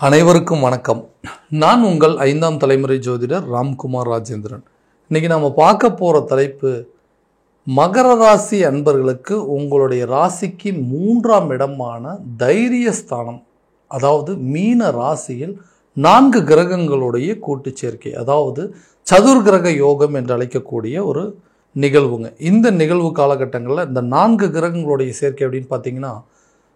அனைவருக்கும் வணக்கம். நான் உங்கள் 5ஆம் தலைமுறை ஜோதிடர் ராம்குமார் ராஜேந்திரன். இன்னைக்கு நம்ம பார்க்க போகிற தலைப்பு, மகர ராசி அன்பர்களுக்கு உங்களுடைய ராசிக்கு 3ஆம் இடமான தைரியஸ்தானம், அதாவது மீன ராசியில் 4 கிரகங்களுடைய கூட்டு சேர்க்கை, அதாவது சதுர்கிரக யோகம் என்று அழைக்கக்கூடிய ஒரு நிகழ்வுங்க. இந்த நிகழ்வு காலகட்டங்களில் இந்த 4 கிரகங்களுடைய சேர்க்கை அப்படின்னு பார்த்தீங்கன்னா,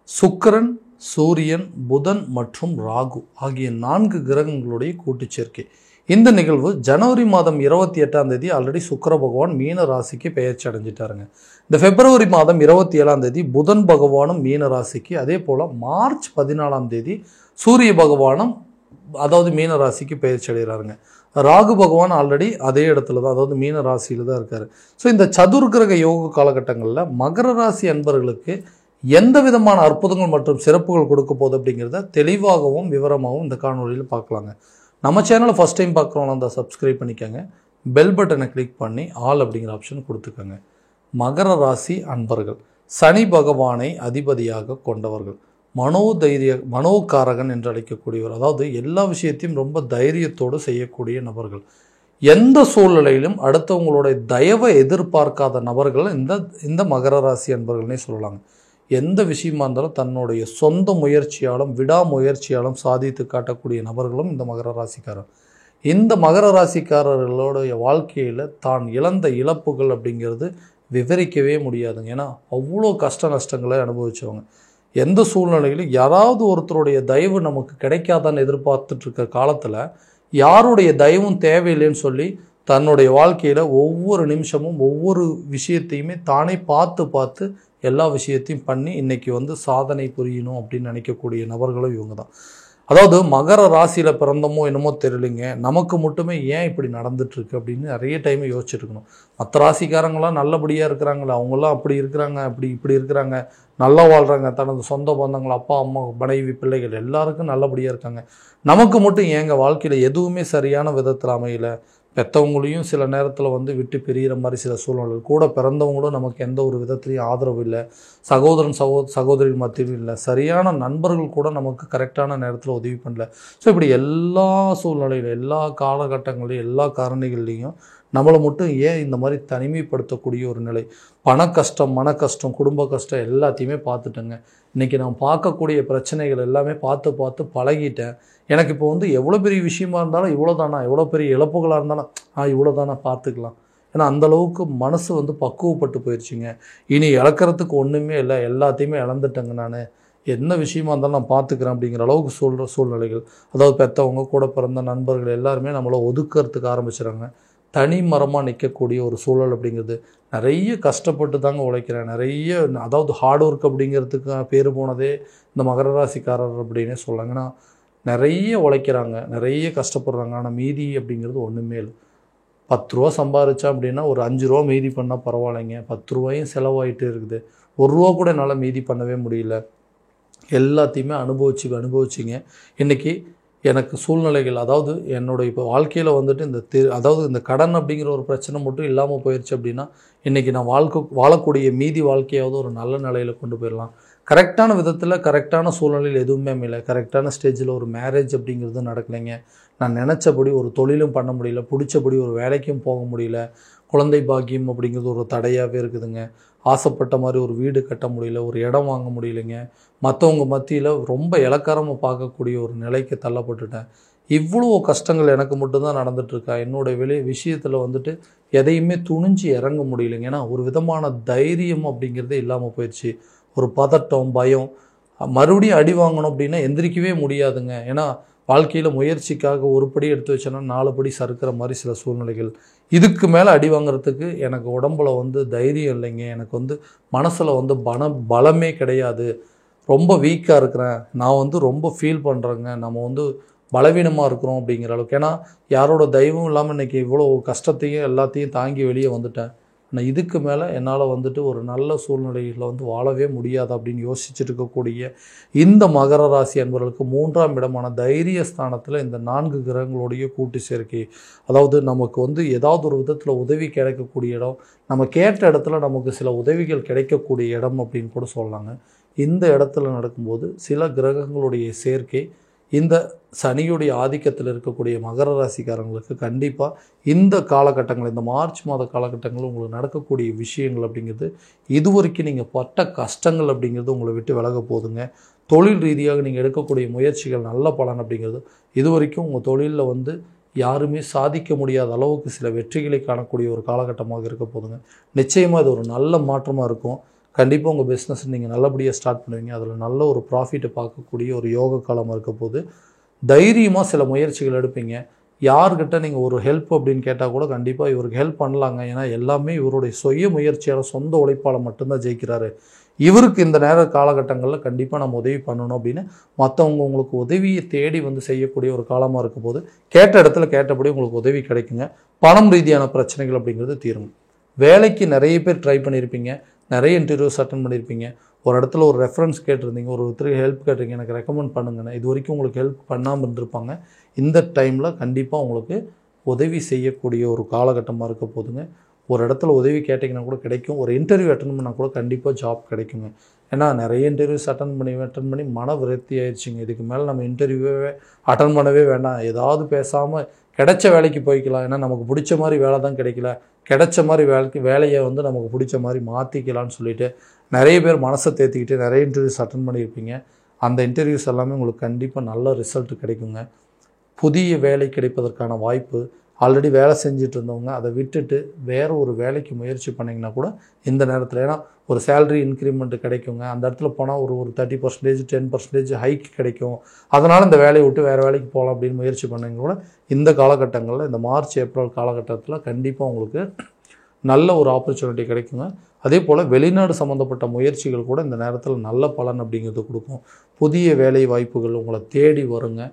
சுக்கிரன், சூரியன், புதன் மற்றும் ராகு ஆகிய 4 கிரகங்களுடைய கூட்டு சேர்க்கை. இந்த நிகழ்வு ஜனவரி மாதம் 28ஆம் தேதி ஆல்ரெடி சுக்கிர பகவான் மீன ராசிக்கு பெயர்ச்சி அடைஞ்சிட்டாருங்க. இந்த பிப்ரவரி மாதம் 27ஆம் தேதி புதன் பகவானும் மீன ராசிக்கு, அதே போல் மார்ச் 14ஆம் தேதி சூரிய பகவானும் அதாவது மீன ராசிக்கு பெயர்ச்சி அடைகிறாருங்க. ராகு பகவான் ஆல்ரெடி அதே இடத்துல தான், அதாவது மீன ராசியில் தான் இருக்கார். ஸோ இந்த சதுர்கிரக யோக காலகட்டங்களில் மகர ராசி அன்பர்களுக்கு எந்த விதமான அற்புதங்கள் மற்றும் சிறப்புகள் கொடுக்க போகுது அப்படிங்கிறத தெளிவாகவும் விவரமாகவும் இந்த காணொலியில் பார்க்கலாங்க. நம்ம சேனலை ஃபஸ்ட் டைம் பார்க்குறவங்க அந்த சப்ஸ்கிரைப் பண்ணிக்கோங்க, பெல் பட்டனை கிளிக் பண்ணி ஆல் அப்படிங்கிற ஆப்ஷன் கொடுத்துக்கோங்க. மகர ராசி அன்பர்கள் சனி பகவானை அதிபதியாக கொண்டவர்கள், மனோகாரகன் என்று அழைக்கக்கூடியவர், அதாவது எல்லா விஷயத்தையும் ரொம்ப தைரியத்தோடு செய்யக்கூடிய நபர்கள், எந்த சூழ்நிலையிலும் அடுத்தவங்களுடைய தயவை எதிர்பார்க்காத நபர்கள் இந்த மகர ராசி அன்பர்கள்னே சொல்லலாங்க. எந்த விஷயமா இருந்தாலும் தன்னுடைய சொந்த முயற்சியாலும் விடாமுயற்சியாலும் சாதித்து காட்டக்கூடிய நபர்களும் இந்த மகர ராசிக்காரர். இந்த மகர ராசிக்காரர்களுடைய வாழ்க்கையில் தான் இழந்த இழப்புகள் அப்படிங்கிறது விவரிக்கவே முடியாதுங்க. ஏன்னா அவ்வளோ கஷ்ட நஷ்டங்களை அனுபவிச்சவங்க. எந்த சூழ்நிலையிலும் யாராவது ஒருத்தருடைய தயவு நமக்கு கிடைக்காதான்னு எதிர்பார்த்துட்டு இருக்க காலத்தில் யாருடைய தயவும் தேவையில்லைன்னு சொல்லி தன்னுடைய வாழ்க்கையில் ஒவ்வொரு நிமிஷமும் ஒவ்வொரு விஷயத்தையுமே தானே பார்த்து எல்லா விஷயத்தையும் பண்ணி இன்றைக்கி சாதனை புரியணும் அப்படின்னு நினைக்கக்கூடிய நபர்களும் இவங்க தான். அதாவது மகர ராசியில் பிறந்தமோ என்னமோ தெரியலைங்க, நமக்கு மட்டுமே ஏன் இப்படி நடந்துட்டுருக்கு அப்படின்னு நிறைய டைம் யோசிச்சுருக்கணும். மற்ற ராசிக்காரங்களாம் நல்லபடியாக இருக்கிறாங்களே, அவங்களாம் அப்படி இருக்கிறாங்க, இப்படி இருக்கிறாங்க, நல்லா வாழ்கிறாங்க, தனது சொந்த பந்தங்கள், அப்பா அம்மா மனைவி பிள்ளைகள் எல்லாருக்கும் நல்லபடியாக இருக்காங்க, நமக்கு மட்டும் ஏங்க வாழ்க்கையில் எதுவுமே சரியான விதத்தில் அமையலை, பெற்றவங்களையும் சில நேரத்தில் விட்டு பிரிகிற மாதிரி சில சூழ்நிலை, கூட பிறந்தவங்களும் நமக்கு எந்த ஒரு விதத்துலையும் ஆதரவு இல்லை, சகோதரன் சகோதரி மத்தியிலும் இல்லை, சரியான நண்பர்கள் கூட நமக்கு கரெக்டான நேரத்தில் உதவி பண்ணல. ஸோ இப்படி எல்லா சூழ்நிலையிலும் எல்லா காலகட்டங்களையும் எல்லா காரணிகள்லேயும் நம்மளை மட்டும் ஏன் இந்த மாதிரி தனிமைப்படுத்தக்கூடிய ஒரு நிலை, பண கஷ்டம், மன கஷ்டம், குடும்ப கஷ்டம் எல்லாத்தையுமே பார்த்துட்டேங்க. இன்றைக்கி நான் பார்க்கக்கூடிய பிரச்சனைகள் எல்லாமே பார்த்து பழகிட்டேன். எனக்கு இப்போ எவ்வளோ பெரிய விஷயமா இருந்தாலும் இவ்வளோ தானா, எவ்வளோ பெரிய இழப்புகளாக இருந்தாலும் இவ்வளோ தானே பார்த்துக்கலாம். ஏன்னா அந்தளவுக்கு மனசு பக்குவப்பட்டு போயிடுச்சுங்க. இனி இழக்கிறதுக்கு ஒன்றுமே இல்லை, எல்லாத்தையுமே இழந்துட்டேங்க, நான் என்ன விஷயமா இருந்தாலும் நான் பார்த்துக்கிறேன் அப்படிங்கிற அளவுக்கு சொல்கிற சூழ்நிலைகள். அதாவது பெற்றவங்க, கூட பிறந்த நண்பர்கள் எல்லாருமே நம்மளை ஒதுக்கிறதுக்கு ஆரம்பிச்சுறாங்க. தனி மரமாக நிற்கக்கூடிய ஒரு சூழல் அப்படிங்கிறது. நிறைய கஷ்டப்பட்டு தாங்க உழைக்கிறேன், நிறைய அதாவது ஹார்ட் ஒர்க் அப்படிங்கிறதுக்கு பேர் போனதே இந்த மகர ராசிக்காரர் அப்படின்னே சொல்லாங்கன்னா, நிறைய உழைக்கிறாங்க, நிறைய கஷ்டப்படுறாங்க. ஆனால் மீதி அப்படிங்கிறது ஒன்றுமே இல்லை. 10 ரூபா சம்பாதிச்சா அப்படின்னா ஒரு 5 ரூபா மீதி பண்ணால் பரவாயில்லைங்க, 10 ரூபாயும் செலவாயிட்டு இருக்குது, 1 ரூபா கூட என்னால் மீதி பண்ணவே முடியல. எல்லாத்தையுமே அனுபவிச்சிங்க. இன்றைக்கி எனக்கு சூழ்நிலைகள், அதாவது என்னோடய இப்போ வாழ்க்கையில் அதாவது இந்த கடன் அப்படிங்கிற ஒரு பிரச்சனை மட்டும் இல்லாமல் போயிடுச்சு அப்படின்னா இன்றைக்கி நான் வாழக்கூடிய மீதி வாழ்க்கையாவது ஒரு நல்ல நிலையில் கொண்டு போயிடலாம். கரெக்டான விதத்தில் கரெக்டான சூழ்நிலையில் எதுவுமே இல்லை. கரெக்டான ஸ்டேஜில் ஒரு மேரேஜ் அப்படிங்கிறது நடக்கலைங்க. நான் நினச்சபடி ஒரு தொழிலும் பண்ண முடியல, பிடிச்சபடி ஒரு வேலைக்கும் போக முடியல. குழந்தை பாக்கியம் அப்படிங்கிறது ஒரு தடையாகவே இருக்குதுங்க. ஆசைப்பட்ட மாதிரி ஒரு வீடு கட்ட முடியல, ஒரு இடம் வாங்க முடியலைங்க. மற்றவங்க மத்தியில் ரொம்ப இலக்காரமாக பார்க்கக்கூடிய ஒரு நிலைக்கு தள்ளப்பட்டுட்டேன். இவ்வளோ கஷ்டங்கள் எனக்கு மட்டும்தான் நடந்துகிட்ருக்கா, என்னோடய விஷயத்தில் எதையுமே துணிஞ்சு இறங்க முடியலைங்க. ஏன்னா ஒரு விதமான தைரியம் அப்படிங்கிறதே இல்லாமல் போயிடுச்சு. ஒரு பதட்டம், பயம், மறுபடியும் அடி வாங்கணும் அப்படின்னா எந்திரிக்கவே முடியாதுங்க. ஏன்னா வாழ்க்கையில் முயற்சிக்காக ஒரு படி எடுத்து வச்சோன்னா 4 படி சறுக்கிற மாதிரி சில சூழ்நிலைகள். இதுக்கு மேலே அடி வாங்கிறதுக்கு எனக்கு உடம்புல தைரியம் இல்லைங்க. எனக்கு மனசில் பலமே கிடையாது. ரொம்ப வீக்காக இருக்கிறேன், நான் ரொம்ப ஃபீல் பண்ணுறேங்க. நம்ம பலவீனமாக இருக்கிறோம் அப்படிங்கிற அளவுக்கு. ஏன்னா யாரோட தயவும் இல்லாமல் இன்றைக்கி இவ்வளோ கஷ்டத்தையும் எல்லாத்தையும் தாங்கி வெளியே வந்துட்டேன். ஆனால் இதுக்கு மேலே என்னால் ஒரு நல்ல சூழ்நிலையில் வாழவே முடியாது அப்படின்னு யோசிச்சுட்டு இருக்கக்கூடிய இந்த மகர ராசி அன்பர்களுக்கு 3ஆம் இடமான தைரியஸ்தானத்தில் இந்த 4 கிரகங்களுடைய கூட்டு சேர்க்கை, அதாவது நமக்கு ஏதாவது ஒரு விதத்தில் உதவி கிடைக்கக்கூடிய இடம், நம்ம கேட்ட இடத்துல நமக்கு சில உதவிகள் கிடைக்கக்கூடிய இடம் அப்படின்னு கூட சொல்லலாங்க. இந்த இடத்துல நடக்கும்போது சில கிரகங்களுடைய சேர்க்கை இந்த சனியுடைய ஆதிக்கத்தில் இருக்கக்கூடிய மகர ராசிக்காரங்களுக்கு கண்டிப்பாக இந்த காலகட்டங்கள், இந்த மார்ச் மாத காலகட்டங்களில் உங்களுக்கு நடக்கக்கூடிய விஷயங்கள் அப்படிங்கிறது, இதுவரைக்கும் நீங்கள் பட்ட கஷ்டங்கள் அப்படிங்கிறது உங்களை விட்டு விலக போகுதுங்க. தொழில் ரீதியாக நீங்கள் எடுக்கக்கூடிய முயற்சிகள் நல்ல பலன் அப்படிங்கிறது, இதுவரைக்கும் உங்கள் தொழிலில் வந்து யாருமே சாதிக்க முடியாத அளவுக்கு சில வெற்றிகளை காணக்கூடிய ஒரு காலகட்டமாக இருக்க போதுங்க. நிச்சயமாக இது ஒரு நல்ல மாற்றமாக இருக்கும். கண்டிப்பாக உங்கள் பிஸ்னஸ் நீங்கள் நல்லபடியாக ஸ்டார்ட் பண்ணுவீங்க. அதில் நல்ல ஒரு ப்ராஃபிட்டை பார்க்கக்கூடிய ஒரு யோக காலமாக இருக்க போது தைரியமாக சில முயற்சிகள் எடுப்பீங்க. யார்கிட்ட நீங்கள் ஒரு ஹெல்ப் அப்படின்னு கேட்டால் கூட கண்டிப்பாக இவருக்கு ஹெல்ப் பண்ணலாங்க. ஏன்னா எல்லாமே இவருடைய சுய முயற்சியால் சொந்த உழைப்பால் மட்டும்தான் ஜெயிக்கிறாரு. இவருக்கு இந்த நேர காலகட்டங்களில் கண்டிப்பாக நம்ம உதவி பண்ணணும் அப்படின்னு மற்றவங்க உங்களுக்கு உதவியை தேடி வந்து செய்யக்கூடிய ஒரு காலமாக இருக்க போது கேட்ட இடத்துல கேட்டபடி உங்களுக்கு உதவி கிடைக்குங்க. பணம் ரீதியான பிரச்சனைகள் அப்படிங்கிறது தீரும். வேலைக்கு நிறைய பேர் ட்ரை பண்ணியிருப்பீங்க, நிறைய இன்டர்வியூஸ் அட்டன் பண்ணியிருப்பீங்க. ஒரு இடத்துல ஒரு ரெஃபரன்ஸ் கேட்டிருந்தீங்க, ஒருத்தருக்கு ஹெல்ப் கேட்டிருங்க, எனக்கு ரெக்கமெண்ட் பண்ணுங்கண்ணே. இது வரைக்கும் உங்களுக்கு ஹெல்ப் பண்ணாமல் இருந்திருப்பாங்க. இந்த டைமில் கண்டிப்பாக உங்களுக்கு உதவி செய்யக்கூடிய ஒரு காலகட்டமாக இருக்க போதுங்க. ஒரு இடத்துல உதவி கேட்டிங்கன்னா கூட கிடைக்கும். ஒரு இன்டர்வியூ அட்டன் பண்ணால் கூட கண்டிப்பாக ஜாப் கிடைக்குங்க. ஏன்னா நிறைய இன்டர்வியூஸ் அட்டன் பண்ணி மன விரக்தி ஆயிடுச்சுங்க. இதுக்கு மேலே நம்ம இன்டர்வியூவே அட்டன் பண்ணவே வேண்டாம், ஏதாவது பேசாமல் கிடைச்ச வேலைக்கு போய்க்கலாம். ஏன்னா நமக்கு பிடிச்ச மாதிரி வேலை தான் கிடைக்கல, கிடைச்ச மாதிரி வேலையை வந்து நமக்கு பிடிச்ச மாதிரி மாற்றிக்கலான்னு சொல்லிட்டு நிறைய பேர் மனசை தேர்த்திக்கிட்டு நிறைய இன்டர்வியூஸ் அட்டன் பண்ணியிருப்பீங்க. அந்த இன்டர்வியூஸ் எல்லாமே உங்களுக்கு கண்டிப்பாக நல்ல ரிசல்ட் கிடைக்குங்க. புதிய வேலை கிடைப்பதற்கான வாய்ப்பு, ஆல்ரெடி வேலை செஞ்சுட்டு இருந்தவங்க அதை விட்டுட்டு வேறு ஒரு வேலைக்கு முயற்சி பண்ணிங்கன்னா கூட இந்த நேரத்தில், ஏன்னா ஒரு சேலரி இன்க்ரிமெண்ட் கிடைக்குங்க. அந்த இடத்துல போனால் ஒரு 30%, 10% ஹைக் கிடைக்கும். அதனால் இந்த வேலையை விட்டு வேறு வேலைக்கு போகலாம் அப்படின்னு முயற்சி பண்ணிங்க கூட இந்த காலகட்டங்களில், இந்த மார்ச் ஏப்ரல் காலகட்டத்தில் கண்டிப்பாக உங்களுக்கு நல்ல ஒரு ஆப்பர்ச்சுனிட்டி கிடைக்குங்க. அதே போல் வெளிநாடு சம்மந்தப்பட்ட முயற்சிகள் கூட இந்த நேரத்தில் நல்ல பலன் அப்படிங்கிறது கொடுக்கும். புதிய வேலை வாய்ப்புகள் உங்களை தேடி வருங்க.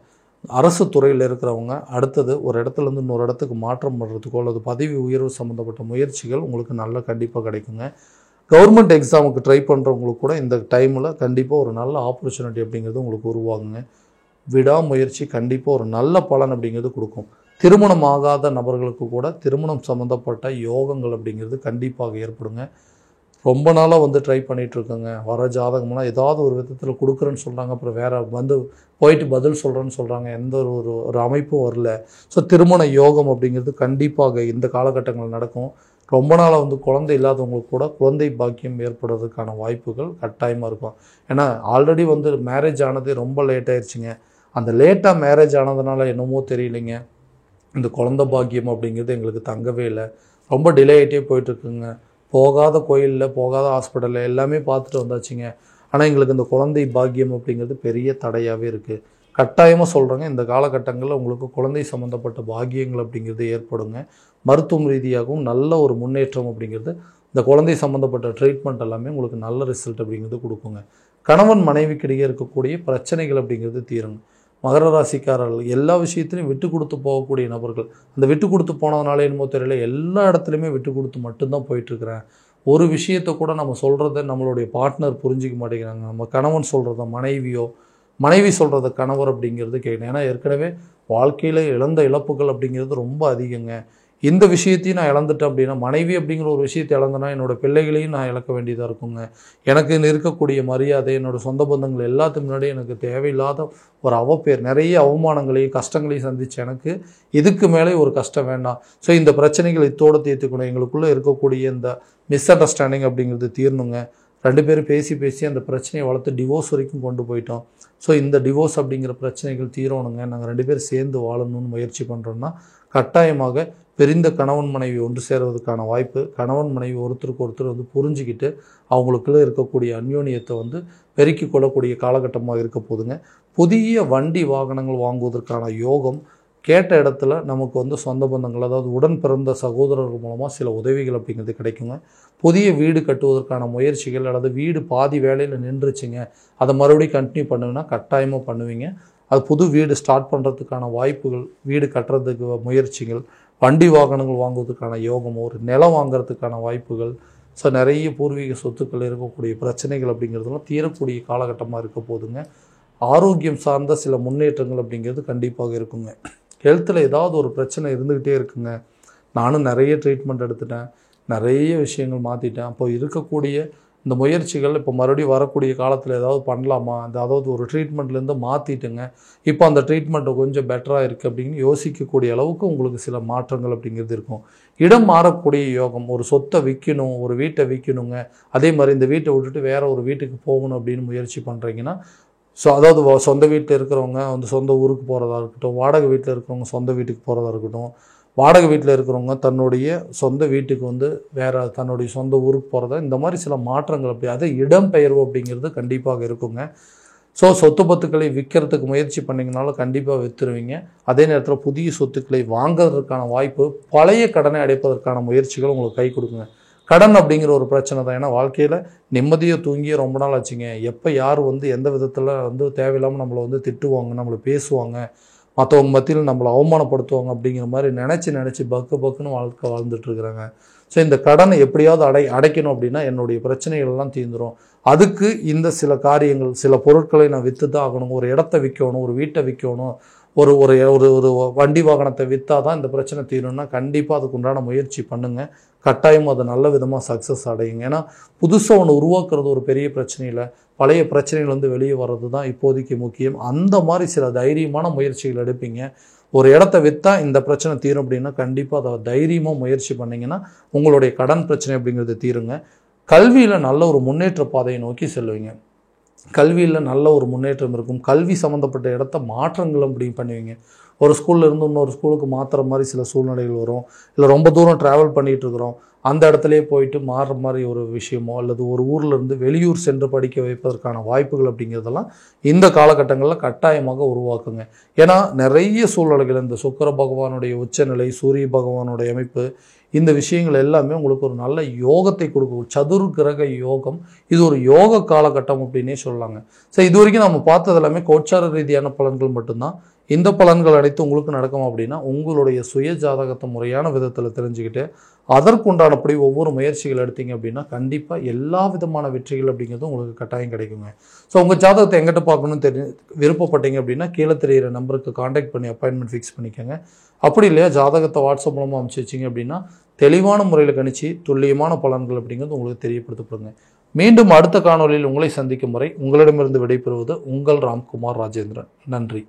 அரசு துறையில் இருக்கிறவங்க அடுத்தது ஒரு இடத்துலேருந்து இன்னொரு இடத்துக்கு மாற்றம் பண்ணுறதுக்கோ அல்லது பதவி உயர்வு சம்மந்தப்பட்ட முயற்சிகள் உங்களுக்கு நல்ல கண்டிப்பாக கிடைக்குங்க. கவர்மெண்ட் எக்ஸாமுக்கு ட்ரை பண்ணுறவங்களுக்கு கூட இந்த டைமில் கண்டிப்பாக ஒரு நல்ல ஆப்பர்ச்சுனிட்டி அப்படிங்கிறது உங்களுக்கு உருவாகுங்க. விடாமுயற்சி கண்டிப்பாக ஒரு நல்ல பலன் அப்படிங்கிறது கொடுக்கும். திருமணம் ஆகாத நபர்களுக்கு கூட திருமணம் சம்மந்தப்பட்ட யோகங்கள் அப்படிங்கிறது கண்டிப்பாக ஏற்படுங்க. ரொம்ப நாளாக வந்து ட்ரை பண்ணிகிட்ருக்கோங்க, வர ஜாதகம்லாம் ஏதாவது ஒரு விதத்தில் கொடுக்குறேன்னு சொல்கிறாங்க, அப்புறம் வேறு வந்து போயிட்டு பதில் சொல்கிறேன்னு சொல்கிறாங்க, எந்த ஒரு அமைப்பும் வரல. ஸோ திருமண யோகம் அப்படிங்கிறது கண்டிப்பாக இந்த காலகட்டங்கள் நடக்கும். ரொம்ப நாளாக வந்து குழந்தை இல்லாதவங்களுக்கு கூட குழந்தை பாக்கியம் ஏற்படுறதுக்கான வாய்ப்புகள் கட்டாயமாக இருக்கும். ஏன்னா ஆல்ரெடி வந்து மேரேஜ் ஆனது ரொம்ப லேட் ஆயிடுச்சுங்க. அந்த லேட்டாக மேரேஜ் ஆனதுனால என்னமோ தெரியலைங்க, இந்த குழந்தை பாக்கியம் அப்படிங்கிறது எங்களுக்கு தங்கவே இல்லை, ரொம்ப டிலே ஆகிட்டே போயிட்டுருக்குங்க. போகாத கோயிலில், போகாத ஹாஸ்பிட்டலில் எல்லாமே பார்த்துட்டு வந்தாச்சுங்க. ஆனால் எங்களுக்கு இந்த குழந்தை பாக்கியம் அப்படிங்கிறது பெரிய தடையாகவே இருக்குது. கட்டாயமாக சொல்கிறேங்க, இந்த காலகட்டங்களில் உங்களுக்கு குழந்தை சம்மந்தப்பட்ட பாக்கியங்கள் அப்படிங்கிறது ஏற்படுங்க. மருத்துவம் ரீதியாகவும் நல்ல ஒரு முன்னேற்றம் அப்படிங்கிறது, இந்த குழந்தை சம்மந்தப்பட்ட ட்ரீட்மெண்ட் எல்லாமே உங்களுக்கு நல்ல ரிசல்ட் அப்படிங்கிறது கொடுக்குங்க. கணவன் மனைவிக்கிடையே இருக்கக்கூடிய பிரச்சனைகள் அப்படிங்கிறது தீருங்க. மகர ராசிக்காரர்கள் எல்லா விஷயத்துலையும் விட்டு கொடுத்து போகக்கூடிய நபர்கள். அந்த விட்டு கொடுத்து போனதுனால என்னமோ தெரியல, எல்லா இடத்துலையுமே விட்டு கொடுத்து மட்டும்தான் போயிட்டுருக்கிறேன். ஒரு விஷயத்தை கூட நம்ம சொல்கிறத நம்மளுடைய பார்ட்னர் புரிஞ்சிக்க மாட்டேங்கிறாங்க. நம்ம கணவன் சொல்கிறத மனைவியோ, மனைவி சொல்கிறத கணவர் அப்படிங்கிறது கேட்கணும். ஏன்னா ஏற்கனவே வாழ்க்கையில் இழந்த இழப்புகள் அப்படிங்கிறது ரொம்ப அதிகங்க. இந்த விஷயத்தையும் நான் இழந்துட்டேன் அப்படின்னா, மனைவி அப்படிங்கிற ஒரு விஷயத்தை இழந்தேன்னா என்னோடய பிள்ளைகளையும் நான் இழக்க வேண்டியதாக இருக்குங்க. எனக்கு இருக்கக்கூடிய மரியாதை, என்னோடய சொந்த பந்தங்கள் எல்லாத்துக்கு முன்னாடி எனக்கு தேவையில்லாத ஒரு அவப்பேர், நிறைய அவமானங்களையும் கஷ்டங்களையும் சந்திச்சு எனக்கு இதுக்கு மேலே ஒரு கஷ்டம் வேண்டாம். ஸோ இந்த பிரச்சனைகள் இத்தோடு தீர்த்துக்கணும். எங்களுக்குள்ளே இருக்கக்கூடிய இந்த மிஸ் அண்டர்ஸ்டாண்டிங் அப்படிங்கிறது தீரணுங்க. 2 பேரும் பேசி அந்த பிரச்சனையை வளர்த்து டிவோர்ஸ் வரைக்கும் கொண்டு போயிட்டோம். ஸோ இந்த டிவோர்ஸ் அப்படிங்கிற பிரச்சனைகள் தீரணுங்க. நாங்கள் 2 பேரும் சேர்ந்து வாழணும்னு முயற்சி பண்ணுறோன்னா கட்டாயமாக பிரிந்த கணவன் மனைவி ஒன்று சேருவதற்கான வாய்ப்பு, கணவன் மனைவி ஒருத்தருக்கு ஒருத்தர் வந்து புரிஞ்சுக்கிட்டு அவங்களுக்குள்ளே இருக்கக்கூடிய அந்யோன்யத்தை வந்து பெருக்கிக் கொள்ளக்கூடிய காலகட்டமாக இருக்க போதுங்க. புதிய வண்டி வாகனங்கள் வாங்குவதற்கான யோகம், கேட்ட இடத்துல நமக்கு வந்து சொந்த பந்தங்கள், அதாவது உடன் பிறந்த சகோதரர்கள் மூலமாக சில உதவிகள் அப்படிங்கிறது கிடைக்குங்க. புதிய வீடு கட்டுவதற்கான முயற்சிகள், அல்லது வீடு பாதி வேலையில் நின்றுச்சுங்க, அதை மறுபடியும் கண்டினியூ பண்ணுங்கன்னா கட்டாயமாக பண்ணுவீங்க. அது புது வீடு ஸ்டார்ட் பண்ணுறதுக்கான வாய்ப்புகள், வீடு கட்டுறதுக்கு முயற்சிகள், வண்டி வாகனங்கள் வாங்குவதற்கான யோகம், ஒரு நிலம் வாங்கிறதுக்கான வாய்ப்புகள், ஸோ நிறைய பூர்வீக சொத்துக்கள் இருக்கக்கூடிய பிரச்சனைகள் அப்படிங்கிறதுலாம் தீரக்கூடிய காலகட்டமாக இருக்க போதுங்க. ஆரோக்கியம் சார்ந்த சில முன்னேற்றங்கள் அப்படிங்கிறது கண்டிப்பாக இருக்குங்க. ஹெல்த்தில் ஏதாவது ஒரு பிரச்சனை இருந்துக்கிட்டே இருக்குங்க. நானும் நிறைய ட்ரீட்மெண்ட் எடுத்துட்டேன், நிறைய விஷயங்கள் மாற்றிட்டேன். அப்போ இருக்கக்கூடிய இந்த முயற்சிகள் இப்போ மறுபடியும் வரக்கூடிய காலத்தில் ஏதாவது பண்ணலாமா, அதாவது ஒரு ட்ரீட்மெண்ட்லேருந்து மாற்றிட்டுங்க இப்போ அந்த ட்ரீட்மெண்ட்டை கொஞ்சம் பெட்டராக இருக்குது அப்படின்னு யோசிக்கக்கூடிய அளவுக்கு உங்களுக்கு சில மாற்றங்கள் அப்படிங்கிறது இருக்கும். இடம் மாறக்கூடிய யோகம், ஒரு சொத்தை விற்கணும், ஒரு வீட்டை விற்கணுங்க, அதே மாதிரி இந்த வீட்டை விட்டுட்டு வேறு ஒரு வீட்டுக்கு போகணும் அப்படின்னு முயற்சி பண்ணுறீங்கன்னா, அதாவது சொந்த வீட்டில் இருக்கிறவங்க வந்து சொந்த ஊருக்கு போகிறதா இருக்கட்டும், வாடகை வீட்டில் இருக்கிறவங்க சொந்த வீட்டுக்கு போகிறதா இருக்கட்டும், வாடகை வீட்டில் இருக்கிறவங்க தன்னுடைய சொந்த வீட்டுக்கு வந்து வேறு தன்னுடைய சொந்த ஊருக்கு போகிறதா, இந்த மாதிரி சில மாற்றங்கள் அப்படி அது இடம்பெயர்வு அப்படிங்கிறது கண்டிப்பாக இருக்குங்க. சொத்து பத்துக்களை விற்கிறதுக்கு முயற்சி பண்ணிங்கனாலும் கண்டிப்பாக விற்றுருவீங்க. அதே நேரத்தில் புதிய சொத்துக்களை வாங்குறதுக்கான வாய்ப்பு, பழைய கடனை அடைப்பதற்கான முயற்சிகள் உங்களுக்கு கை கொடுக்குங்க. கடன் அப்படிங்கிற ஒரு பிரச்சனை தான். ஏன்னா வாழ்க்கையில் நிம்மதியை தூங்கியே ரொம்ப நாள் ஆச்சுங்க. எப்போ யார் வந்து எந்த விதத்தில் வந்து தேவையில்லாமல் நம்மளை வந்து திட்டுவாங்க, நம்மளை பேசுவாங்க, மற்றவங்க மத்தியில் நம்மளை அவமானப்படுத்துவாங்க அப்படிங்கிற மாதிரி நினச்சி பக்குன்னு வாழ்க்கை வாழ்ந்துட்டுருக்குறாங்க. இந்த கடனை எப்படியாவது அடைக்கணும் அப்படின்னா என்னுடைய பிரச்சனைகள் எல்லாம் தீர்ந்துடும். அதுக்கு இந்த சில காரியங்கள், சில பொருட்களை நான் விற்று தான் ஆகணும். ஒரு இடத்த விற்கணும், ஒரு வீட்டை விற்கணும், ஒரு ஒரு ஒரு வண்டி வாகனத்தை விற்றா தான் இந்த பிரச்சனை தீரும்னா கண்டிப்பாக அதுக்கு உண்டான முயற்சி பண்ணுங்கள். கட்டாயம் அதை நல்ல விதமாக சக்ஸஸ் அடையுங்க. ஏன்னா புதுசாக ஒன்று உருவாக்குறது ஒரு பெரிய பிரச்சனை இல்லை, பழைய பிரச்சனைகள் வந்து வெளியே வர்றது தான் இப்போதைக்கு முக்கியம். அந்த மாதிரி சில தைரியமான முயற்சிகள் எடுப்பீங்க. ஒரு இடத்த விற்றா இந்த பிரச்சனை தீரும் அப்படின்னா கண்டிப்பாக அதை தைரியமாக முயற்சி பண்ணிங்கன்னா உங்களுடைய கடன் பிரச்சனை அப்படிங்கிறது தீருங்க. கல்வியில் நல்ல ஒரு முன்னேற்ற பாதையை நோக்கி செல்வீங்க. கல்வியில் நல்ல ஒரு முன்னேற்றம் இருக்கும். கல்வி சம்மந்தப்பட்ட இடத்த மாற்றங்கள் அப்படி பண்ணுவீங்க. ஒரு ஸ்கூலில் இருந்து இன்னொரு ஸ்கூலுக்கு மாற்றுற மாதிரி சில சூழ்நிலைகள் வரும். இல்லை ரொம்ப தூரம் ட்ராவல் பண்ணிகிட்டு இருக்கிறோம், அந்த இடத்துலையே போயிட்டு மாறுற மாதிரி ஒரு விஷயமோ, அல்லது ஒரு ஊர்லேருந்து வெளியூர் சென்று படிக்க வைப்பதற்கான வாய்ப்புகள் அப்படிங்கிறதெல்லாம் இந்த காலகட்டங்களில் கட்டாயமாக உருவாக்குங்க. ஏன்னா நிறைய சூழ்நிலைகள், இந்த சுக்கிர பகவானுடைய உச்சநிலை, சூரிய பகவானுடைய அமைப்பு, இந்த விஷயங்கள் எல்லாமே உங்களுக்கு ஒரு நல்ல யோகத்தை கொடுக்கும். சதுர் கிரக யோகம், இது ஒரு யோக காலகட்டம் அப்படின்னே சொல்லலாங்க. இது வரைக்கும் நம்ம பார்த்தது எல்லாமே கோச்சார ரீதியான பலன்கள் மட்டும்தான். இந்த பலன்கள் அனைத்து உங்களுக்கு நடக்கும் அப்படின்னா உங்களுடைய சுய ஜாதகத்தை முறையான விதத்தில் தெரிஞ்சுக்கிட்டு அதற்குண்டானபடி ஒவ்வொரு முயற்சிகள் எடுத்தீங்க அப்படின்னா கண்டிப்பாக எல்லா விதமான வெற்றிகள் அப்படிங்கிறது உங்களுக்கு கட்டாயம் கிடைக்குங்க. உங்கள் ஜாதகத்தை எங்கிட்ட பார்க்கணும்னு விருப்பப்பட்டீங்க அப்படின்னா கீழே தெரிகிற நம்பருக்கு காண்டாக்ட் பண்ணி அப்பாயின்மெண்ட் ஃபிக்ஸ் பண்ணிக்கோங்க. அப்படி இல்லையா ஜாதகத்தை வாட்ஸ்அப் மூலமாக அனுப்பிச்சி வச்சிங்க அப்படின்னா தெளிவான முறையில் கணிச்சு துல்லியமான பலன்கள் அப்படிங்கிறது உங்களுக்கு தெரியப்படுத்தப்படுங்க. மீண்டும் அடுத்த காணொலியில் உங்களை சந்திக்கும் வரை உங்களிடமிருந்து விடைபெறுவது உங்கள் ராம்குமார் ராஜேந்திரன். நன்றி.